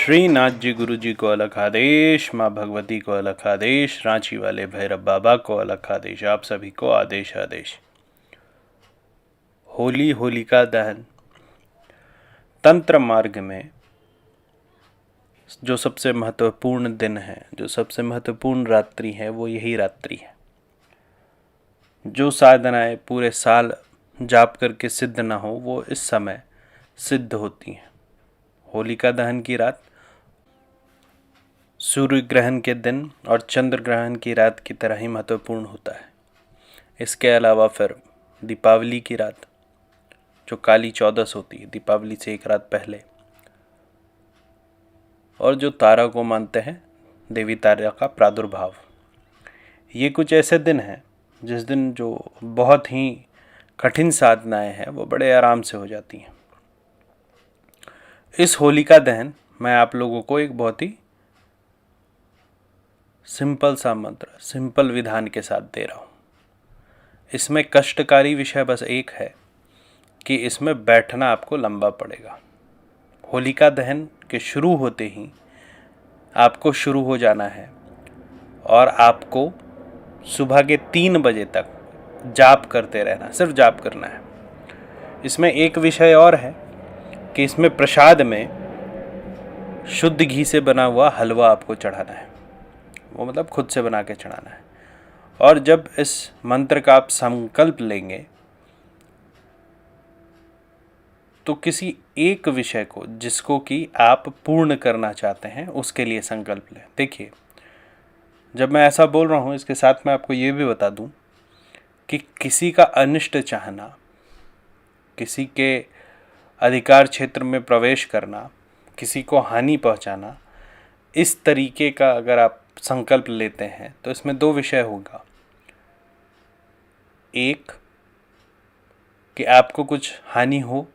श्रीनाथ जी गुरु जी को अलग आदेश, माँ भगवती को अलग आदेश, रांची वाले भैरव बाबा को अलग आदेश, आप सभी को आदेश आदेश। होली होलिका दहन तंत्र मार्ग में जो सबसे महत्वपूर्ण दिन है, जो सबसे महत्वपूर्ण रात्रि है, वो यही रात्रि है। जो साधनाएं पूरे साल जाप करके सिद्ध ना हो, वो इस समय सिद्ध होती हैं। होलिका दहन की रात सूर्य ग्रहण के दिन और चंद्र ग्रहण की रात की तरह ही महत्वपूर्ण होता है। इसके अलावा फिर दीपावली की रात, जो काली चौदस होती है, दीपावली से एक रात पहले, और जो तारा को मानते हैं, देवी तारा का प्रादुर्भाव। ये कुछ ऐसे दिन हैं जिस दिन जो बहुत ही कठिन साधनाएं हैं वो बड़े आराम से हो जाती हैं। इस होलिका दहन मैं आप लोगों को एक बहुत ही सिंपल सा मंत्र, सिंपल विधान के साथ दे रहा हूँ। इसमें कष्टकारी विषय बस एक है कि इसमें बैठना आपको लंबा पड़ेगा। होलिका दहन के शुरू होते ही आपको शुरू हो जाना है और आपको सुबह के 3 बजे तक जाप करते रहना, सिर्फ जाप करना है। इसमें एक विषय और है कि इसमें प्रसाद में शुद्ध घी से बना हुआ हलवा आपको चढ़ाना है, वो मतलब खुद से बना के चढ़ाना है। और जब इस मंत्र का आप संकल्प लेंगे तो किसी एक विषय को, जिसको कि आप पूर्ण करना चाहते हैं, उसके लिए संकल्प लें। देखिए, जब मैं ऐसा बोल रहा हूँ, इसके साथ मैं आपको ये भी बता दूँ कि किसी का अनिष्ट चाहना, किसी के अधिकार क्षेत्र में प्रवेश करना, किसी को हानि पहुँचाना, इस तरीके का अगर आप संकल्प लेते हैं तो इसमें 2 विषय होगा। एक कि आपको कुछ हानि हो,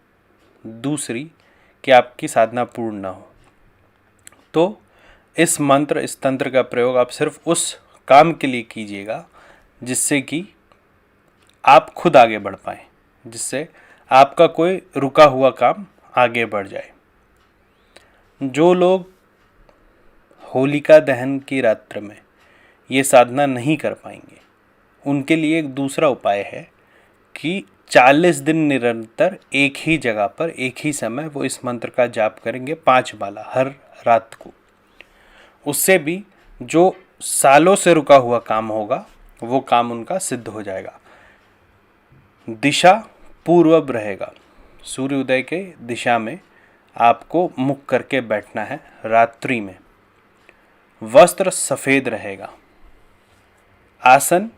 दूसरी कि आपकी साधना पूर्ण ना हो। तो इस मंत्र, इस तंत्र का प्रयोग आप सिर्फ उस काम के लिए कीजिएगा जिससे कि आप खुद आगे बढ़ पाएं, जिससे आपका कोई रुका हुआ काम आगे बढ़ जाए। जो लोग होलिका दहन की रात्र में ये साधना नहीं कर पाएंगे, उनके लिए एक दूसरा उपाय है कि 40 दिन निरंतर एक ही जगह पर, एक ही समय वो इस मंत्र का जाप करेंगे 5 माला हर रात को। उससे भी जो सालों से रुका हुआ काम होगा, वो काम उनका सिद्ध हो जाएगा। दिशा पूर्व रहेगा, सूर्योदय के दिशा में आपको मुख करके बैठना है रात्रि में। वस्त्र सफ़ेद रहेगा। आसन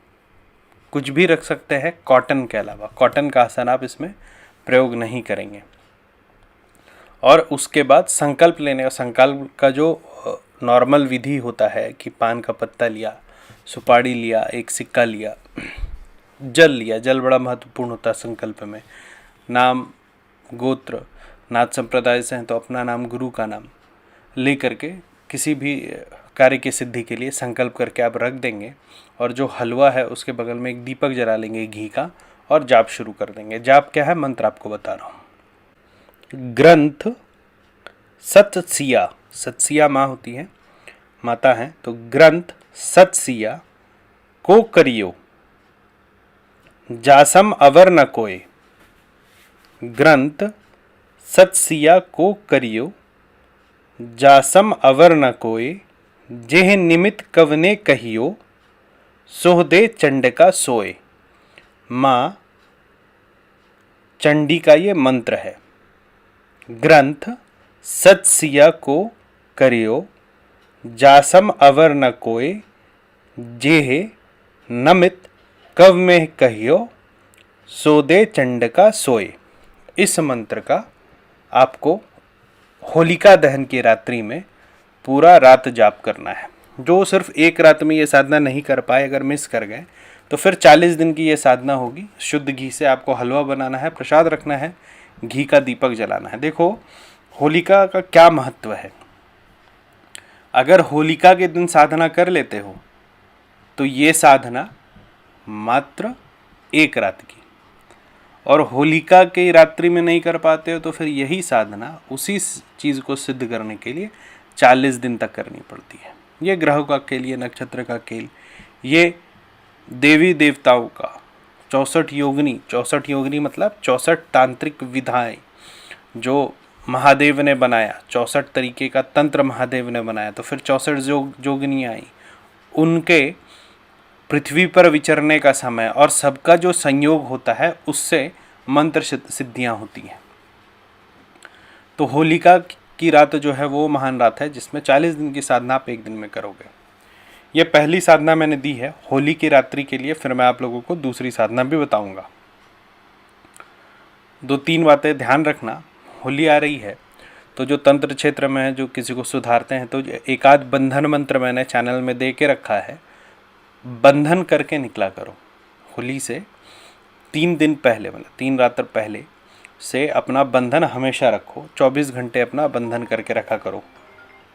कुछ भी रख सकते हैं कॉटन के अलावा, कॉटन का आसन आप इसमें प्रयोग नहीं करेंगे। और उसके बाद संकल्प लेने का, संकल्प का जो नॉर्मल विधि होता है कि पान का पत्ता लिया, सुपारी लिया, एक सिक्का लिया, जल लिया। जल बड़ा महत्वपूर्ण होता है संकल्प में। नाम, गोत्र, नाथ संप्रदाय से हैं तो अपना नाम, गुरु का नाम ले करके किसी भी कार्य की सिद्धि के लिए संकल्प करके आप रख देंगे। और जो हलवा है उसके बगल में एक दीपक जला लेंगे घी का, और जाप शुरू कर देंगे। जाप क्या है, मंत्र आपको बता रहा हूँ। ग्रंथ सतसिया, सतसिया माँ होती है, माता है, तो ग्रंथ सतसिया को करियो जासम अवर न कोय। ग्रंथ सतसिया को करियो जासम अवर न कोय। जेह निमित कवने कहियो सोह दे चंड का सोए। माँ चंडी का ये मंत्र है। ग्रंथ सतसिया को करियो जासम अवर न कोय। जेह नमित कव में कहियो सो दे चंड का सोए। इस मंत्र का आपको होलिका दहन की रात्रि में पूरा रात जाप करना है। जो सिर्फ एक रात में ये साधना नहीं कर पाए, अगर मिस कर गए, तो फिर 40 दिन की ये साधना होगी। शुद्ध घी से आपको हलवा बनाना है, प्रसाद रखना है, घी का दीपक जलाना है। देखो होलिका का क्या महत्व है। अगर होलिका के दिन साधना कर लेते हो तो ये साधना मात्र एक रात की, और होलिका की रात्रि में नहीं कर पाते हो तो फिर यही साधना उसी चीज़ को सिद्ध करने के लिए 40 दिन तक करनी पड़ती है। ये ग्रहों का खेल, ये नक्षत्र का खेल, ये देवी देवताओं का 64 योगिनी, 64 योगिनी मतलब 64 तांत्रिक विधाएं जो महादेव ने बनाया, 64 तरीके का तंत्र महादेव ने बनाया, तो फिर 64 जोगिनियाँ आई, उनके पृथ्वी पर विचरने का समय और सबका जो संयोग होता है उससे मंत्र सिद्धियाँ होती हैं। तो होलिका की रात जो है वो महान रात है जिसमें 40 दिन की साधना आप एक दिन में करोगे। ये पहली साधना मैंने दी है होली की रात्रि के लिए, फिर मैं आप लोगों को दूसरी साधना भी बताऊंगा। 2-3 बातें ध्यान रखना। होली आ रही है तो जो तंत्र क्षेत्र में है, जो किसी को सुधारते हैं, तो एक आध बंधन मंत्र मैंने चैनल में दे के रखा है, बंधन करके निकला करो। होली से 3 दिन पहले, मतलब 3 रात पहले से अपना बंधन हमेशा रखो। 24 घंटे अपना बंधन करके रखा करो।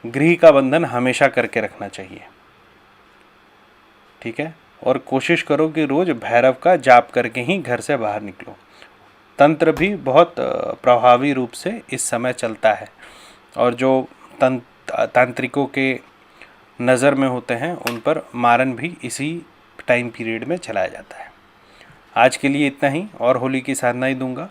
गृह का बंधन हमेशा करके रखना चाहिए, ठीक है। और कोशिश करो कि रोज भैरव का जाप करके ही घर से बाहर निकलो। तंत्र भी बहुत प्रभावी रूप से इस समय चलता है, और जो तांत्रिकों के नज़र में होते हैं उन पर मारन भी इसी टाइम पीरियड में चलाया जाता है। आज के लिए इतना ही, और होली की साधना ही दूंगा।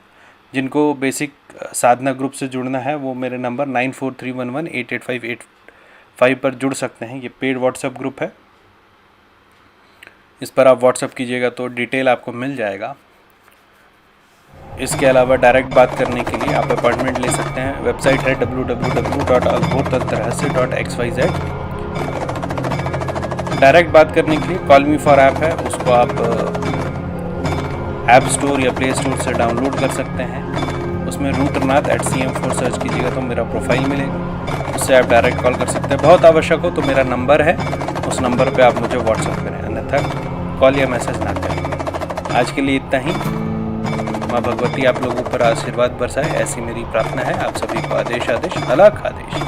जिनको बेसिक साधना ग्रुप से जुड़ना है वो मेरे नंबर 9431188585 पर जुड़ सकते हैं। ये पेड व्हाट्सएप ग्रुप है, इस पर आप व्हाट्सएप कीजिएगा तो डिटेल आपको मिल जाएगा। इसके अलावा डायरेक्ट बात करने के लिए आप अपॉइंटमेंट ले सकते हैं। वेबसाइट है www.aghortantrahasya.xyz। डायरेक्ट बात करने के लिए कॉल मी फॉर ऐप है, उसको आप ऐप स्टोर या प्ले स्टोर से डाउनलोड कर सकते हैं। उसमें rutrnath@cm4 सर्च कीजिएगा तो मेरा प्रोफाइल मिलेगा, उससे आप डायरेक्ट कॉल कर सकते हैं। बहुत आवश्यक हो तो मेरा नंबर है, उस नंबर पे आप मुझे व्हाट्सएप करें, अन्यथा कॉल या मैसेज ना करें। आज के लिए इतना ही। माँ भगवती आप लोगों पर आशीर्वाद बरसाए, ऐसी मेरी प्रार्थना है। आप सभी को आदेश आदेश, अलग आदेश।